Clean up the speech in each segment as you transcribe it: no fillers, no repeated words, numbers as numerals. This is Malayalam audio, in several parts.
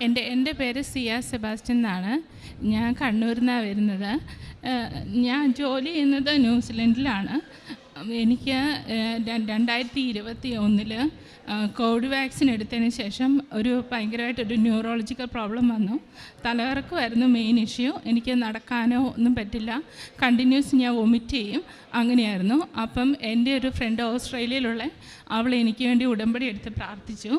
എൻ്റെ പേര് സിയ സെബാസ്റ്റ്യൻ എന്നാണ്. ഞാൻ കണ്ണൂരിൽ നിന്നാണ് വരുന്നത്. ഞാൻ ജോലി ചെയ്യുന്നത് ന്യൂസിലൻഡിലാണ്. എനിക്ക് 2021 കോവിഡ് വാക്സിൻ എടുത്തതിന് ശേഷം ഭയങ്കരമായിട്ടൊരു ന്യൂറോളജിക്കൽ പ്രോബ്ലം വന്നു. തലകറക്കമായിരുന്നു മെയിൻ ഇഷ്യൂ. എനിക്ക് നടക്കാനോ ഒന്നും പറ്റില്ല, കണ്ടിന്യൂസ് ഞാൻ വൊമിറ്റ് ചെയ്യും, അങ്ങനെയായിരുന്നു. അപ്പം എൻ്റെ ഒരു ഫ്രണ്ട് ഓസ്ട്രേലിയയിലുള്ള അവൾ എനിക്ക് വേണ്ടി ഉടമ്പടി എടുത്ത് പ്രാർത്ഥിച്ചു.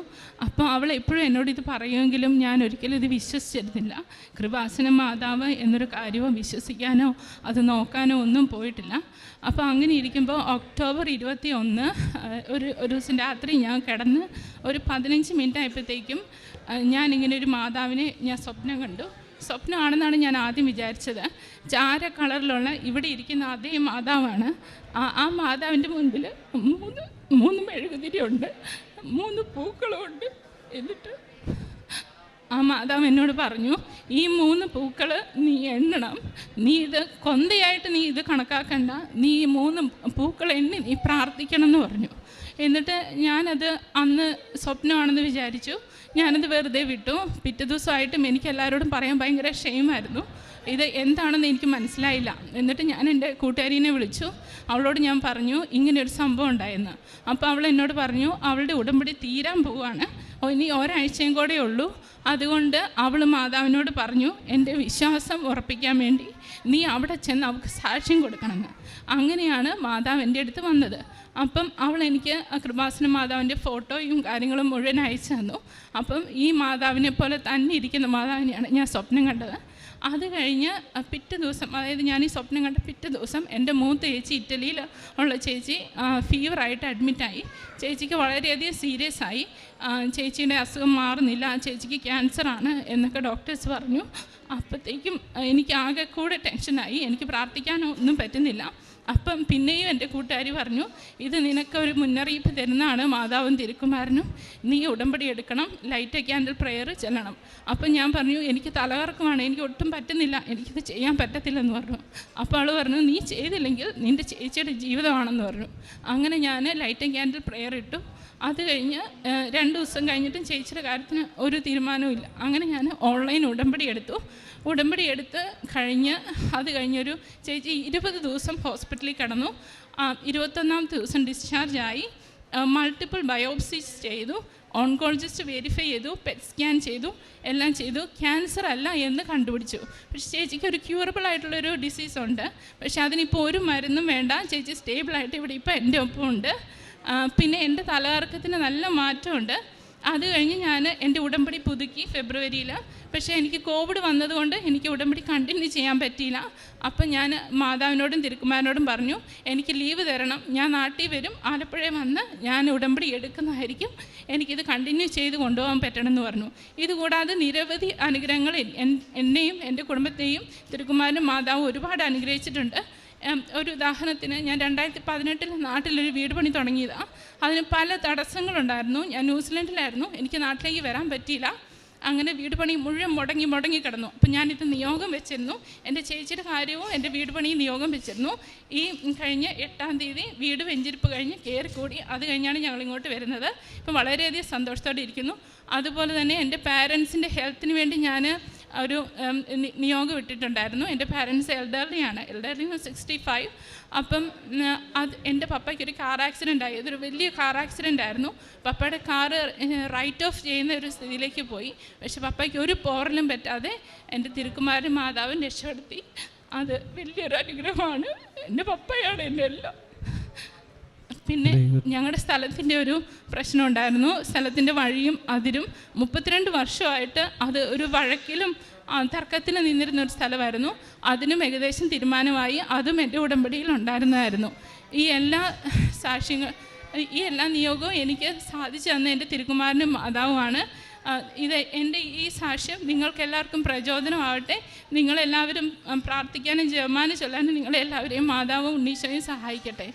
അപ്പോൾ അവൾ എപ്പോഴും എന്നോട് ഇത് പറയുമെങ്കിലും ഞാൻ ഒരിക്കലും ഇത് വിശ്വസിച്ചിരുന്നില്ല. കൃപാസന മാതാവ് എന്നൊരു കാര്യവും വിശ്വസിക്കാനോ അത് നോക്കാനോ ഒന്നും പോയിട്ടില്ല. അപ്പോൾ അങ്ങനെ ഇരിക്കുമ്പോൾ ഒക്ടോബർ 21 ഒരു ദിവസം രാത്രി ഞാൻ കിടന്ന് ഒരു 15 മിനിറ്റ് ആയപ്പോഴത്തേക്കും ഞാനിങ്ങനെ ഒരു മാതാവിനെ ഞാൻ സ്വപ്നം കണ്ടു. സ്വപ്നമാണെന്നാണ് ഞാൻ ആദ്യം വിചാരിച്ചത്. ചാര കളറിലുള്ള ഇവിടെ ഇരിക്കുന്ന അതേ മാതാവാണ്. ആ മാതാവിൻ്റെ മുൻപിൽ മൂന്ന് മെഴുകുതിരിയുണ്ട്, 3 പൂക്കളുമുണ്ട്. എന്നിട്ട് ആ മാതാവ് എന്നോട് പറഞ്ഞു, ഈ 3 പൂക്കൾ നീ എണ്ണണം, നീ ഇത് കൊന്തയായിട്ട് നീ ഇത് കണക്കാക്കണ്ട, നീ ഈ 3 പൂക്കൾ എണ്ണി നീ പ്രാർത്ഥിക്കണം എന്ന് പറഞ്ഞു. എന്നിട്ട് ഞാനത് അന്ന് സ്വപ്നമാണെന്ന് വിചാരിച്ചു. ഞാനത് വെറുതെ വിട്ടു. പിറ്റേ ദിവസമായിട്ടും എനിക്ക് എല്ലാവരോടും പറയാൻ ഭയങ്കര ക്ഷമയായിരുന്നു. ഇത് എന്താണെന്ന് എനിക്ക് മനസ്സിലായില്ല. എന്നിട്ട് ഞാൻ എൻ്റെ കൂട്ടുകാരിനെ വിളിച്ചു. അവളോട് ഞാൻ പറഞ്ഞു ഇങ്ങനെയൊരു സംഭവം ഉണ്ടായെന്ന്. അപ്പോൾ അവൾ എന്നോട് പറഞ്ഞു അവളുടെ ഉടമ്പടി തീരാൻ പോവുകയാണ്, ഇനി ഒരാഴ്ചയും കൂടെ ഉള്ളൂ. അതുകൊണ്ട് അവൾ മാതാവിനോട് പറഞ്ഞു എൻ്റെ വിശ്വാസം ഉറപ്പിക്കാൻ വേണ്ടി നീ അവിടെ ചെന്ന് അവൾക്ക് സാക്ഷ്യം കൊടുക്കണമെന്ന്. അങ്ങനെയാണ് മാതാവ് എൻ്റെ അടുത്ത് വന്നത്. അപ്പം അവൾ എനിക്ക് കൃപാസന മാതാവിൻ്റെ ഫോട്ടോയും കാര്യങ്ങളും മുഴുവൻ അയച്ചു തന്നു. അപ്പം ഈ മാതാവിനെ പോലെ തന്നെ ഇരിക്കുന്ന മാതാവിനെയാണ് ഞാൻ സ്വപ്നം കണ്ടത്. അത് കഴിഞ്ഞ് പിറ്റേ ദിവസം, അതായത് ഞാൻ ഈ സ്വപ്നം കണ്ട പിറ്റേ ദിവസം എൻ്റെ മൂത്ത ചേച്ചി, ഇറ്റലിയിൽ ഉള്ള ചേച്ചി ഫീവറായിട്ട് അഡ്മിറ്റായി. ചേച്ചിക്ക് വളരെയധികം സീരിയസ് ആയി. ചേച്ചിയുടെ അസുഖം മാറുന്നില്ല, ചേച്ചിക്ക് ക്യാൻസറാണ് എന്നൊക്കെ ഡോക്ടേഴ്സ് പറഞ്ഞു. അപ്പോഴത്തേക്കും എനിക്ക് ആകെ കൂടെ ടെൻഷനായി. എനിക്ക് പ്രാർത്ഥിക്കാനോ ഒന്നും പറ്റുന്നില്ല. അപ്പം പിന്നെയും എൻ്റെ കൂട്ടുകാരി പറഞ്ഞു, ഇത് നിനക്കൊരു മുന്നറിയിപ്പ് തരുന്നതാണ് മാതാവും തിരുക്കുമാരനും, നീ ഉടമ്പടി എടുക്കണം, ലൈറ്റ് ക്യാൻഡിൽ പ്രെയർ ചെല്ലണം. അപ്പം ഞാൻ പറഞ്ഞു എനിക്ക് തലകറക്കമാണ്, എനിക്ക് ഒട്ടും പറ്റുന്നില്ല, എനിക്കിത് ചെയ്യാൻ പറ്റത്തില്ലെന്ന് പറഞ്ഞു. അപ്പോൾ അവൾ പറഞ്ഞു നീ ചെയ്തില്ലെങ്കിൽ നിൻ്റെ ചേച്ചിയുടെ ജീവിതമാണെന്ന് പറഞ്ഞു. അങ്ങനെ ഞാൻ ലൈറ്റ് ക്യാൻഡിൽ പ്രെയർ ഇട്ടു. അത് കഴിഞ്ഞ് 2 ദിവസം കഴിഞ്ഞിട്ടും ചേച്ചിയുടെ കാര്യത്തിന് ഒരു തീരുമാനവും. അങ്ങനെ ഞാൻ ഓൺലൈൻ ഉടമ്പടി എടുത്തു. ഉടമ്പടി എടുത്ത് അത് കഴിഞ്ഞൊരു ചേച്ചി 20 ദിവസം ഹോസ്പിറ്റലിൽ കിടന്നു. 21ാമത്തെ ദിവസം ഡിസ്ചാർജായി. മൾട്ടിപ്പിൾ ബയോപ്സീസ് ചെയ്തു, ഓൺകോളജിസ്റ്റ് വെരിഫൈ ചെയ്തു, പെറ്റ് സ്കാൻ ചെയ്തു, എല്ലാം ചെയ്തു. ക്യാൻസർ അല്ല എന്ന് കണ്ടുപിടിച്ചു. പക്ഷേ ചേച്ചിക്ക് ഒരു ക്യൂറബിൾ ആയിട്ടുള്ളൊരു ഡിസീസ് ഉണ്ട്. പക്ഷേ അതിനിപ്പോൾ ഒരു മരുന്നും വേണ്ട. ചേച്ചി സ്റ്റേബിളായിട്ട് ഇവിടെ ഇപ്പോൾ എൻ്റെ ഒപ്പം ഉണ്ട്. പിന്നെ എൻ്റെ തലകറക്കത്തിന് നല്ല മാറ്റമുണ്ട്. അത് കഴിഞ്ഞ് ഞാൻ എൻ്റെ ഉടമ്പടി പുതുക്കി ഫെബ്രുവരിയിൽ. പക്ഷേ എനിക്ക് കോവിഡ് വന്നതുകൊണ്ട് എനിക്ക് ഉടമ്പടി കണ്ടിന്യൂ ചെയ്യാൻ പറ്റിയില്ല. അപ്പം ഞാൻ മാതാവിനോടും തിരുക്കുമാരനോടും പറഞ്ഞു എനിക്ക് ലീവ് തരണം, ഞാൻ നാട്ടിൽ വരും, ആലപ്പുഴയിൽ വന്ന് ഞാൻ ഉടമ്പടി എടുക്കുന്നതായിരിക്കും, എനിക്കിത് കണ്ടിന്യൂ ചെയ്ത് കൊണ്ടുപോകാൻ പറ്റണമെന്ന് പറഞ്ഞു. ഇതുകൂടാതെ നിരവധി അനുഗ്രഹങ്ങൾ എന്നെയും എൻ്റെ കുടുംബത്തെയും തിരുക്കുമാരനും മാതാവും ഒരുപാട് അനുഗ്രഹിച്ചിട്ടുണ്ട്. ഒരു ഉദാഹരണത്തിന് ഞാൻ 2018 നാട്ടിലൊരു വീട് പണി തുടങ്ങിയതാണ്. അതിന് പല തടസ്സങ്ങളുണ്ടായിരുന്നു. ഞാൻ ന്യൂസിലൻഡിലായിരുന്നു, എനിക്ക് നാട്ടിലേക്ക് വരാൻ പറ്റിയില്ല. അങ്ങനെ വീട് പണി മുഴുവൻ മുടങ്ങി കിടന്നു. അപ്പം ഞാനിത് നിയോഗം വെച്ചിരുന്നു. എൻ്റെ ചേച്ചിയുടെ കാര്യവും എൻ്റെ വീട് പണിയും നിയോഗം വെച്ചിരുന്നു. ഈ കഴിഞ്ഞ 8-ാം തീയതി വീട് വെഞ്ചിരിപ്പ് കഴിഞ്ഞ് കയറിക്കൂടി. അത് കഴിഞ്ഞാണ് ഞങ്ങളിങ്ങോട്ട് വരുന്നത്. ഇപ്പം വളരെയധികം സന്തോഷത്തോടെ ഇരിക്കുന്നു. അതുപോലെ തന്നെ എൻ്റെ പാരൻസിൻ്റെ ഹെൽത്തിന് വേണ്ടി ഞാൻ ഒരു നിയോഗം ഇട്ടിട്ടുണ്ടായിരുന്നു. എൻ്റെ പാരൻസ് എൽഡർലി 65. അപ്പം എൻ്റെ പപ്പയ്ക്കൊരു കാർ ആക്സിഡൻ്റ് ആയി. അതൊരു വലിയ കാർ ആക്സിഡൻ്റ് ആയിരുന്നു. പപ്പയുടെ കാറ് റൈറ്റ് ഓഫ് ചെയ്യുന്ന ഒരു സ്ഥിതിയിലേക്ക് പോയി. പക്ഷെ പപ്പയ്ക്ക് ഒരു പോറലും പറ്റാതെ എൻ്റെ തിരുക്കുമാരനും മാതാവും രക്ഷപ്പെടുത്തി. അത് വലിയൊരു അനുഗ്രഹമാണ്. എൻ്റെ പപ്പയാണ് എൻ്റെ എല്ലാം. പിന്നെ ഞങ്ങളുടെ സ്ഥലത്തിൻ്റെ ഒരു പ്രശ്നം ഉണ്ടായിരുന്നു. സ്ഥലത്തിൻ്റെ വഴിയും അതിരും 32 വർഷമായിട്ട് അത് ഒരു വഴക്കിലും തർക്കത്തിന് നിന്നിരുന്ന ഒരു സ്ഥലമായിരുന്നു. അതിനും ഏകദേശം തീരുമാനമായി. അതും എൻ്റെ ഉടമ്പടിയിൽ ഉണ്ടായിരുന്നതായിരുന്നു. ഈ എല്ലാ നിയോഗവും എനിക്ക് സാധിച്ചു തന്ന എൻ്റെ തിരുക്കുമാരനും മാതാവുമാണ്. എൻ്റെ ഈ സാക്ഷ്യം നിങ്ങൾക്കെല്ലാവർക്കും പ്രചോദനമാവട്ടെ. നിങ്ങളെല്ലാവരും പ്രാർത്ഥിക്കാനും ജപമാല ചൊല്ലാനും നിങ്ങളെല്ലാവരെയും മാതാവും ഉണ്ണീശോയും സഹായിക്കട്ടെ.